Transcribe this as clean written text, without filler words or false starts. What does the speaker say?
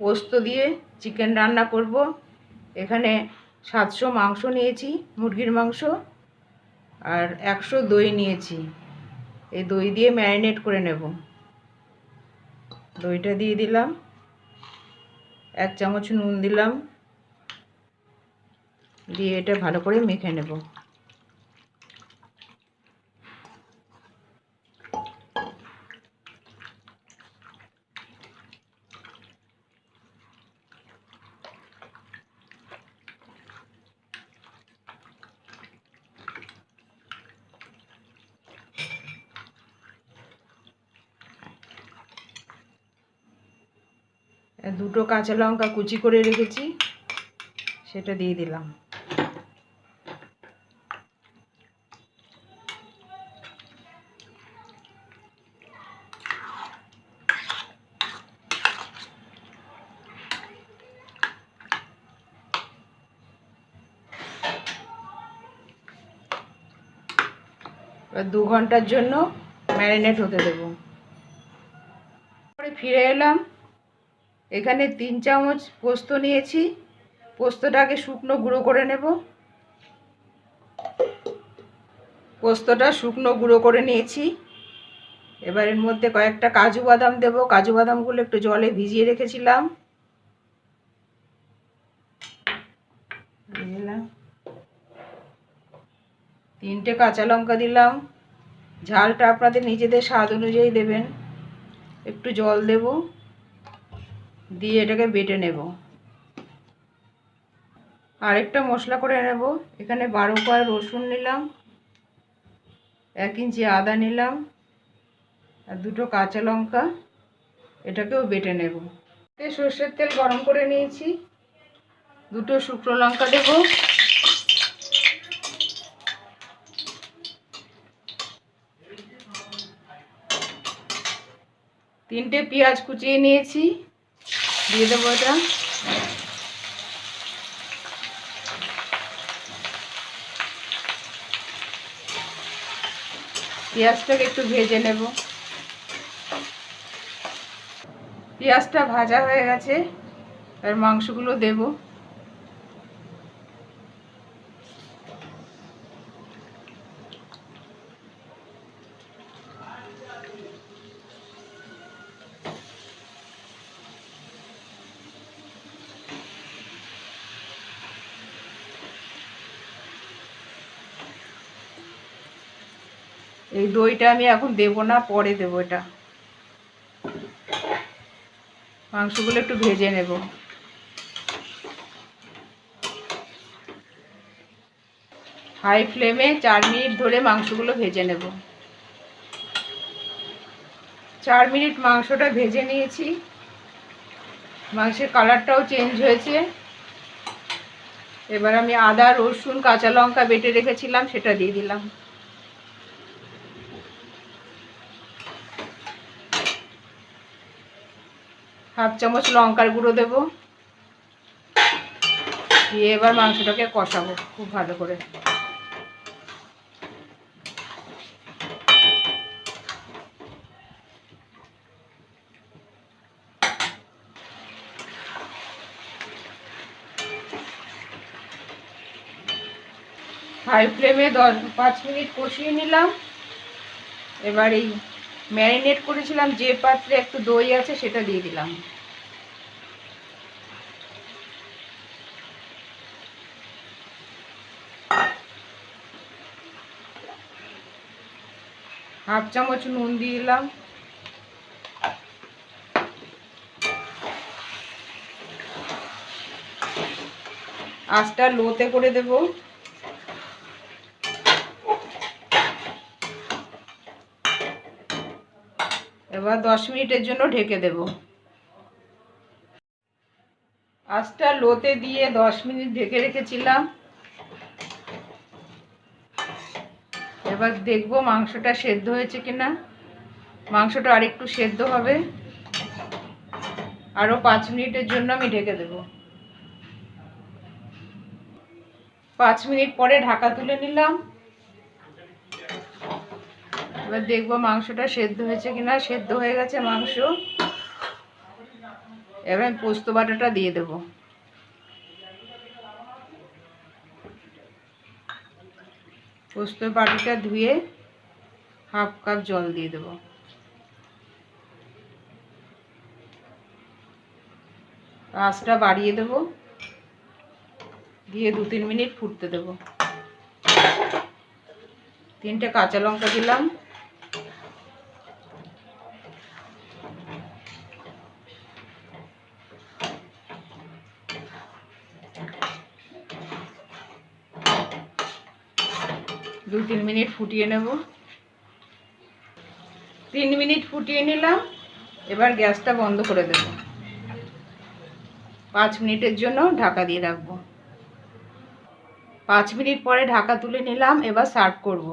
পোস্ত দিয়ে চিকেন রান্না করব। এখানে 700 মাংস নিয়েছি, মুরগির মাংস, আর 100 দই নিয়েছি। এই দই দিয়ে ম্যারিনেট করে নেব। দইটা দিয়ে দিলাম, 1 চামচ নুন দিলাম, দিয়ে এটা ভালো করে মেখে নেব। দুটো কাঁচা লঙ্কা কুচি করে রেখেছি, সেটা দিয়ে দিলাম। এবার 2 ঘন্টার জন্য ম্যারিনেট হতে দেব। পরে ফিরে এলাম। এখানে 3 চামচ পোস্ত নিয়েছি। পোস্তটাকে শুকনো গুঁড়ো করে নেব। পোস্তটা শুকনো গুঁড়ো করে নিয়েছি। এবার এর মধ্যে কয়েকটা কাজু বাদাম দেব। কাজু বাদামগুলো একটু জলে ভিজিয়ে রেখেছিলাম। দিলাম 3টে কাঁচা লঙ্কা দিলাম। ঝালটা আপনাদের নিজেদের স্বাদ অনুযায়ী দেবেন। একটু জল দেব, দিয়ে এটাকে বেটে নেব। আরেকটা মশলা করে নেব। এখানে 12 কোয়া রসুন নিলাম, 1 ইঞ্চি আদা নিলাম, আর 2টো কাঁচা লঙ্কা। এটাকেও বেটে নেব। সর্ষের তেল গরম করে নিয়েছি, 2টো শুকনো লঙ্কা দেব, 3টে পেঁয়াজ কুচিয়ে নিয়েছি, দিয়ে দেবো এটা। পেঁয়াজটাকে একটু ভেজে নেব। পেঁয়াজটা ভাজা হয়ে গেছে, আর মাংসগুলো দেব। এই দইটা আমি এখন দেব না, পরে দেব। এটা মাংসগুলো একটু ভেজে নেব। হাই ফ্লেমে 4 মিনিট ধরে মাংসগুলো ভেজে নেব। 4 মিনিট মাংসটা ভেজে নিয়েছি। মাংসের কালারটাও চেঞ্জ হয়েছে। এবার আমি আদা, রসুন, কাঁচা লঙ্কা বেটে রেখেছিলাম, সেটা দিয়ে দিলাম। হাফ চামচ লঙ্কার গুঁড়ো দেব, দিয়ে এবার মাংসটাকে কষাবো খুব ভালো করে। হাই ফ্লেমে 5 মিনিট কষিয়ে নিলাম। এবার এই ম্যারিনেট করেছিলাম যে পাত্রে একটু দই আছে, সেটা দিয়ে দিলাম। হাফ চামচ নুন দিয়ে দিলাম। আঁচটা লোতে করে দেব। এবার 10 মিনিটের জন্য ঢেকে দেব। আঁচটা লোতে দিয়ে 10 মিনিট ঢেকে রেখেছিলাম। এবার দেখব মাংসটা সেদ্ধ হয়েছে কিনা। মাংসটা আরেকটু সেদ্ধ হবে। আরও 5 মিনিটের জন্য আমি ঢেকে দেব। 5 মিনিট পরে ঢাকা তুলে নিলাম। এবার দেখব মাংসটা সেদ্ধ হয়েছে কিনা। সেদ্ধ হয়ে গেছে মাংস। এবার আমি পোস্ত বাটাটা দিয়ে দেব। পোস্ত বাটিটা ধুয়ে হাফ কাপ জল দিয়ে দেব। আঁচটা বাড়িয়ে দেব, দিয়ে 2-3 মিনিট ফুটতে দেব। 3টে কাঁচা লঙ্কা দিলাম, দু 3 মিনিট ফুটিয়ে নেব। 3 মিনিট ফুটিয়ে নিলাম। এবার গ্যাসটা বন্ধ করে দেব। 5 মিনিটের জন্য ঢাকা দিয়ে রাখবো। 5 মিনিট পরে ঢাকা তুলে নিলাম। এবার সার্ভ করব।